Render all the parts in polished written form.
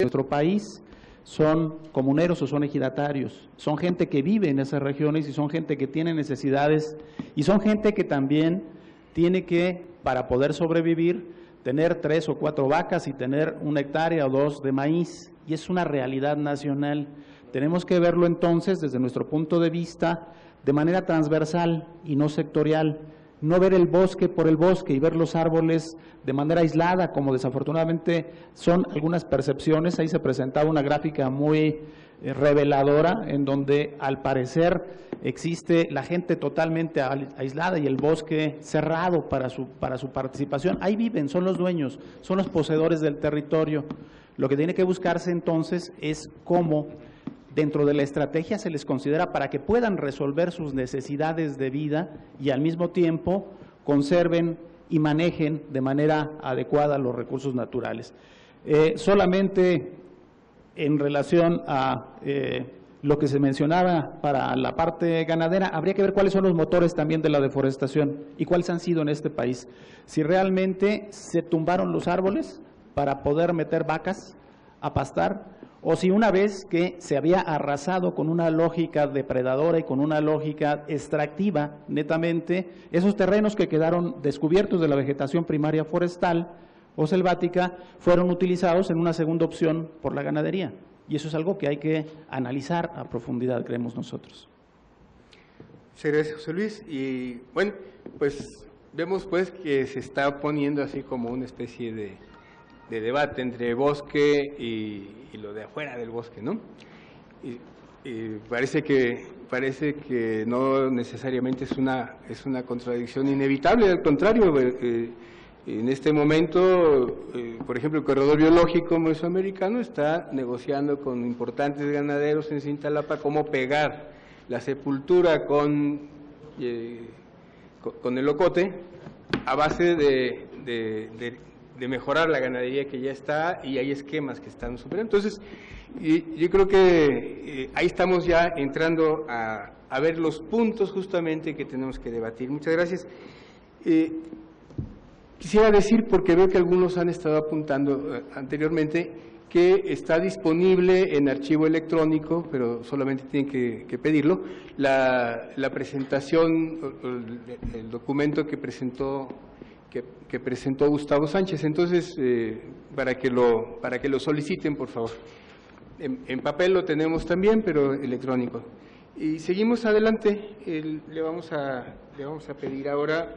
nuestro país son comuneros o son ejidatarios, son gente que vive en esas regiones y son gente que tiene necesidades y son gente que también tiene que, para poder sobrevivir, tener 3 o 4 vacas y tener 1 hectárea o 2 de maíz, y es una realidad nacional. Tenemos que verlo entonces desde nuestro punto de vista de manera transversal y no sectorial, no ver el bosque por el bosque y ver los árboles de manera aislada, como desafortunadamente son algunas percepciones. Ahí se presentaba una gráfica muy reveladora, en donde al parecer existe la gente totalmente aislada y el bosque cerrado para su participación. Ahí viven, son los dueños, son los poseedores del territorio. Lo que tiene que buscarse entonces es cómo dentro de la estrategia se les considera para que puedan resolver sus necesidades de vida y al mismo tiempo conserven y manejen de manera adecuada los recursos naturales. Solamente en relación a lo que se mencionaba para la parte ganadera, habría que ver cuáles son los motores también de la deforestación y cuáles han sido en este país. Si realmente se tumbaron los árboles para poder meter vacas a pastar, o si una vez que se había arrasado con una lógica depredadora y con una lógica extractiva netamente, esos terrenos que quedaron descubiertos de la vegetación primaria forestal o selvática fueron utilizados en una segunda opción por la ganadería. Y eso es algo que hay que analizar a profundidad, creemos nosotros. Muchas gracias, José Luis. Y bueno, pues vemos pues que se está poniendo así como una especie de debate entre bosque y lo de afuera del bosque, ¿no? Y parece que no necesariamente es una contradicción inevitable, al contrario, en este momento, por ejemplo, el Corredor Biológico Mesoamericano está negociando con importantes ganaderos en Cintalapa cómo pegar la sepultura con el ocote a base de mejorar la ganadería que ya está, y hay esquemas que están superando. Entonces, yo creo que ahí estamos ya entrando a ver los puntos justamente que tenemos que debatir. Muchas gracias. Quisiera decir, porque veo que algunos han estado apuntando anteriormente, que está disponible en archivo electrónico, pero solamente tienen que pedirlo, la presentación, el documento que presentó Gustavo Sánchez. Entonces, para que lo soliciten, por favor. En papel lo tenemos también, pero electrónico. Y seguimos adelante. Le vamos a pedir ahora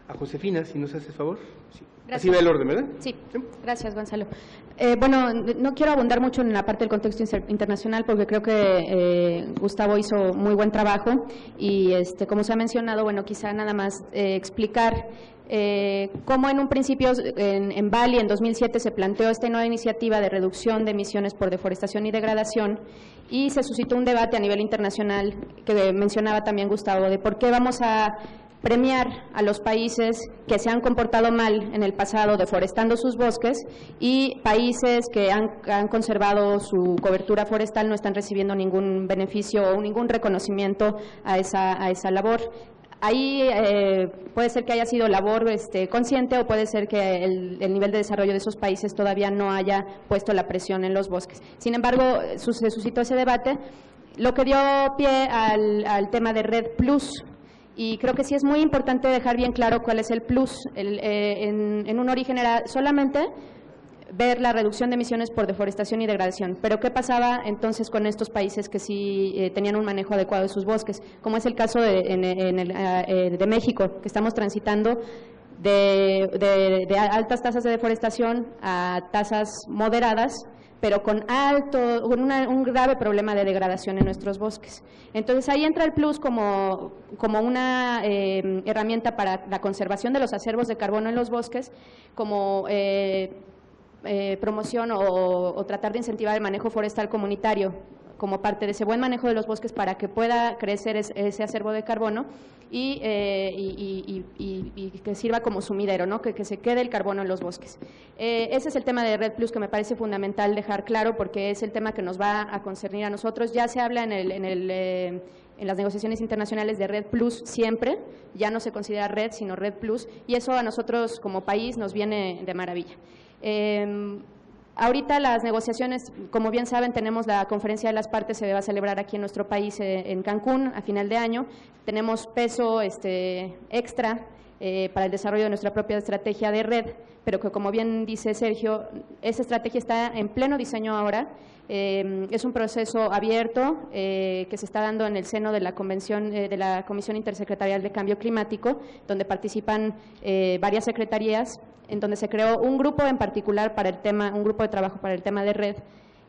a Josefina, si nos hace favor. Sí. Así va el orden, ¿verdad? Sí, gracias, Gonzalo. Bueno, no quiero abundar mucho en la parte del contexto internacional porque creo que Gustavo hizo muy buen trabajo y como se ha mencionado, bueno, quizá nada más explicar cómo en un principio en Bali en 2007 se planteó esta nueva iniciativa de reducción de emisiones por deforestación y degradación y se suscitó un debate a nivel internacional que mencionaba también Gustavo de por qué vamos a premiar a los países que se han comportado mal en el pasado deforestando sus bosques y países que han conservado su cobertura forestal no están recibiendo ningún beneficio o ningún reconocimiento a esa labor. Ahí puede ser que haya sido labor consciente o puede ser que el nivel de desarrollo de esos países todavía no haya puesto la presión en los bosques. Sin embargo, se suscitó ese debate, lo que dio pie al tema de Red Plus. Y creo que sí es muy importante dejar bien claro cuál es el plus. En un origen era solamente ver la reducción de emisiones por deforestación y degradación. Pero ¿qué pasaba entonces con estos países que sí tenían un manejo adecuado de sus bosques? Como es el caso de México, que estamos transitando de altas tasas de deforestación a tasas moderadas, pero con un grave problema de degradación en nuestros bosques. Entonces ahí entra el plus como una herramienta para la conservación de los acervos de carbono en los bosques, como promoción o tratar de incentivar el manejo forestal comunitario como parte de ese buen manejo de los bosques para que pueda crecer ese acervo de carbono y que sirva como sumidero, ¿no? Que se quede el carbono en los bosques. Ese es el tema de Red Plus que me parece fundamental dejar claro porque es el tema que nos va a concernir a nosotros. Ya se habla en las negociaciones internacionales de Red Plus siempre, ya no se considera Red sino Red Plus y eso a nosotros como país nos viene de maravilla. Ahorita las negociaciones, como bien saben, tenemos la conferencia de las partes, se va a celebrar aquí en nuestro país, en Cancún, a final de año. Tenemos peso extra para el desarrollo de nuestra propia estrategia de red, pero que, como bien dice Sergio, esa estrategia está en pleno diseño ahora. Es un proceso abierto que se está dando en el seno de la Convención de la Comisión Intersecretarial de Cambio Climático, donde participan varias secretarías, en donde se creó un grupo en particular para el tema, un grupo de trabajo para el tema de red,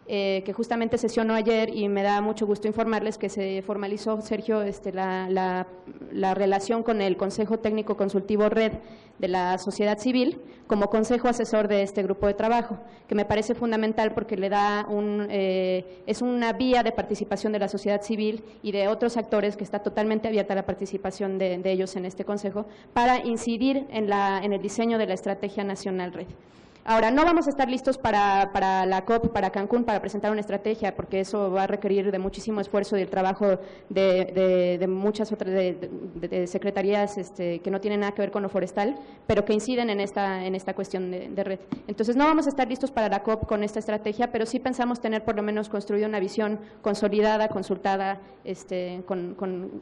que justamente sesionó ayer, y me da mucho gusto informarles que se formalizó, Sergio, la relación con el Consejo Técnico Consultivo Red de la sociedad civil como consejo asesor de este grupo de trabajo, que me parece fundamental porque le da es una vía de participación de la sociedad civil y de otros actores, que está totalmente abierta a la participación de ellos en este consejo, para incidir en el diseño de la Estrategia Nacional Red. Ahora, no vamos a estar listos para la COP, para Cancún, para presentar una estrategia, porque eso va a requerir de muchísimo esfuerzo y el trabajo de muchas otras de secretarías que no tienen nada que ver con lo forestal, pero que inciden en esta cuestión de red. Entonces, no vamos a estar listos para la COP con esta estrategia, pero sí pensamos tener por lo menos construida una visión consolidada, consultada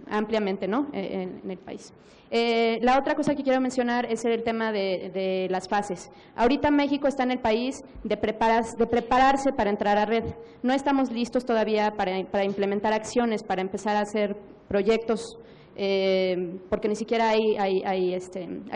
ampliamente, ¿no?, en el país. La otra cosa que quiero mencionar es el tema de las fases. Ahorita México está en el país de prepararse para entrar a red. No estamos listos todavía para implementar acciones, para empezar a hacer proyectos, porque ni siquiera hay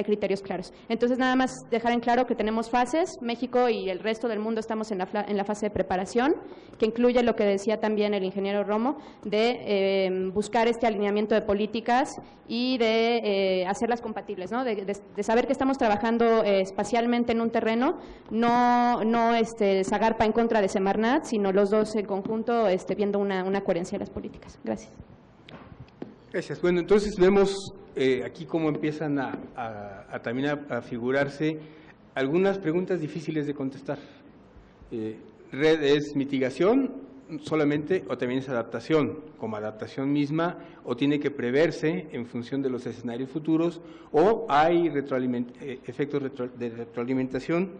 criterios claros. Entonces, nada más dejar en claro que tenemos fases. México y el resto del mundo estamos en la fase de preparación, que incluye lo que decía también el ingeniero Romo, de buscar este alineamiento de políticas y de hacerlas compatibles, ¿no? De saber que estamos trabajando espacialmente en un terreno, no Zagarpa en contra de Semarnat, sino los dos en conjunto, viendo una coherencia de las políticas. Gracias. Gracias. Bueno, entonces vemos aquí cómo empiezan también a figurarse algunas preguntas difíciles de contestar. ¿Red es mitigación solamente o también es adaptación, como adaptación misma, o tiene que preverse en función de los escenarios futuros, o hay efectos de retroalimentación?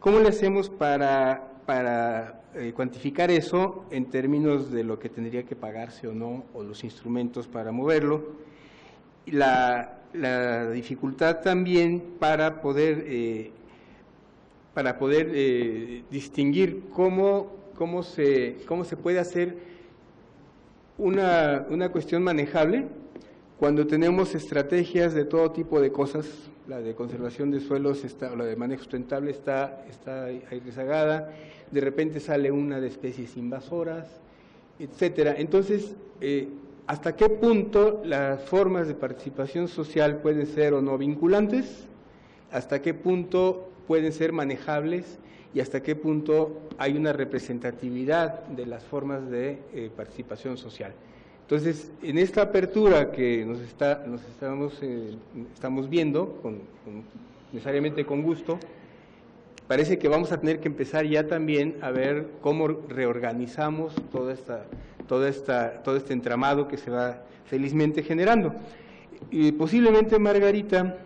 ¿Cómo le hacemos para cuantificar eso en términos de lo que tendría que pagarse o no, o los instrumentos para moverlo? La dificultad también para poder distinguir cómo se puede hacer una cuestión manejable cuando tenemos estrategias de todo tipo de cosas. La de conservación de suelos, la de manejo sustentable está ahí rezagada, de repente sale una de especies invasoras, etcétera. Entonces, ¿hasta qué punto las formas de participación social pueden ser o no vinculantes? ¿Hasta qué punto pueden ser manejables? ¿Y hasta qué punto hay una representatividad de las formas de participación social? Entonces, en esta apertura que estamos viendo, necesariamente con gusto, parece que vamos a tener que empezar ya también a ver cómo reorganizamos todo este entramado que se va felizmente generando. Y posiblemente Margarita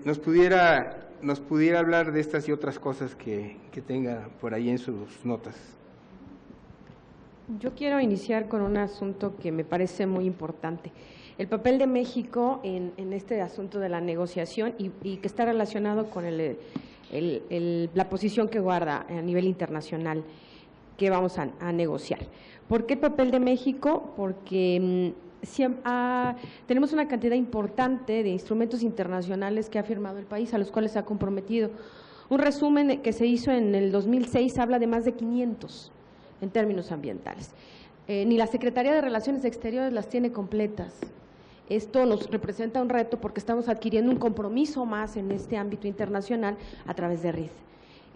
nos pudiera hablar de estas y otras cosas que tenga por ahí en sus notas. Yo quiero iniciar con un asunto que me parece muy importante. El papel de México en este asunto de la negociación y que está relacionado con la posición que guarda a nivel internacional que vamos a negociar. ¿Por qué el papel de México? Porque tenemos una cantidad importante de instrumentos internacionales que ha firmado el país, a los cuales se ha comprometido. Un resumen que se hizo en el 2006 habla de más de 500 en términos ambientales. Ni la Secretaría de Relaciones Exteriores las tiene completas. Esto nos representa un reto porque estamos adquiriendo un compromiso más en este ámbito internacional a través de RID.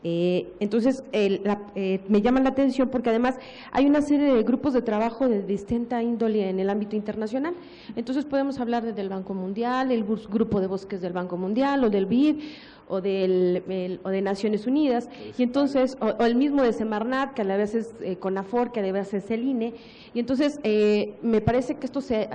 Entonces, me llama la atención porque además hay una serie de grupos de trabajo de distinta índole en el ámbito internacional. Entonces, podemos hablar desde el Banco Mundial, el Grupo de Bosques del Banco Mundial, o del BID, o de Naciones Unidas, y entonces, o el mismo de Semarnat, que a la vez es CONAFOR, que a la vez es el INE, y entonces me parece que esto se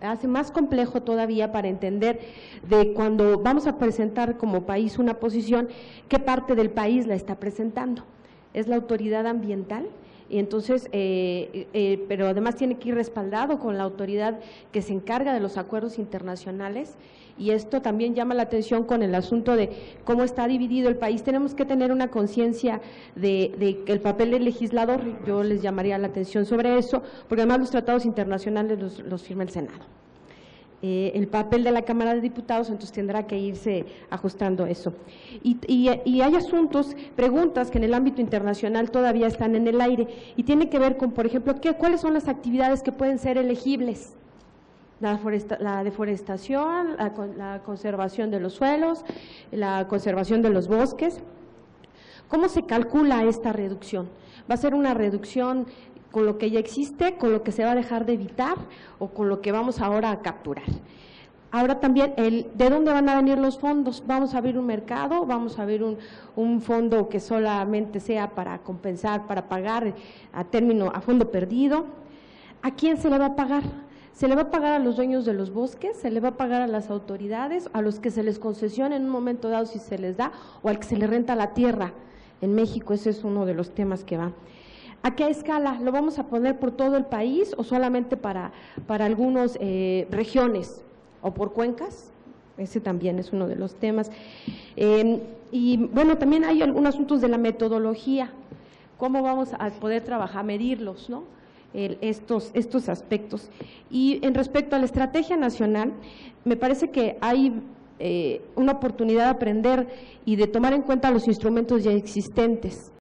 hace más complejo todavía para entender de cuando vamos a presentar como país una posición, qué parte del país la está presentando. ¿Es la autoridad ambiental? Y entonces, pero además tiene que ir respaldado con la autoridad que se encarga de los acuerdos internacionales, y esto también llama la atención con el asunto de cómo está dividido el país. Tenemos que tener una conciencia de que el papel del legislador, yo les llamaría la atención sobre eso, porque además los tratados internacionales los firma el Senado. El papel de la Cámara de Diputados, entonces tendrá que irse ajustando eso. Y hay asuntos, preguntas que en el ámbito internacional todavía están en el aire y tiene que ver con, por ejemplo, cuáles son las actividades que pueden ser elegibles. La deforestación, la conservación de los suelos, la conservación de los bosques. ¿Cómo se calcula esta reducción? ¿Va a ser una reducción con lo que ya existe, con lo que se va a dejar de evitar o con lo que vamos ahora a capturar? Ahora también, ¿de dónde van a venir los fondos? ¿Vamos a abrir un mercado? ¿Vamos a abrir un fondo que solamente sea para compensar, para pagar a fondo perdido? ¿A quién se le va a pagar? ¿Se le va a pagar a los dueños de los bosques? ¿Se le va a pagar a las autoridades? ¿A los que se les concesiona en un momento dado si se les da? ¿O al que se le renta la tierra? En México ese es uno de los temas que va. ¿A qué escala? ¿Lo vamos a poner por todo el país o solamente para algunas regiones o por cuencas? Ese también es uno de los temas. Y bueno, también hay algunos asuntos de la metodología. ¿Cómo vamos a poder trabajar, medirlos, ¿no? Estos aspectos. Y en respecto a la estrategia nacional, me parece que hay una oportunidad de aprender y de tomar en cuenta los instrumentos ya existentes.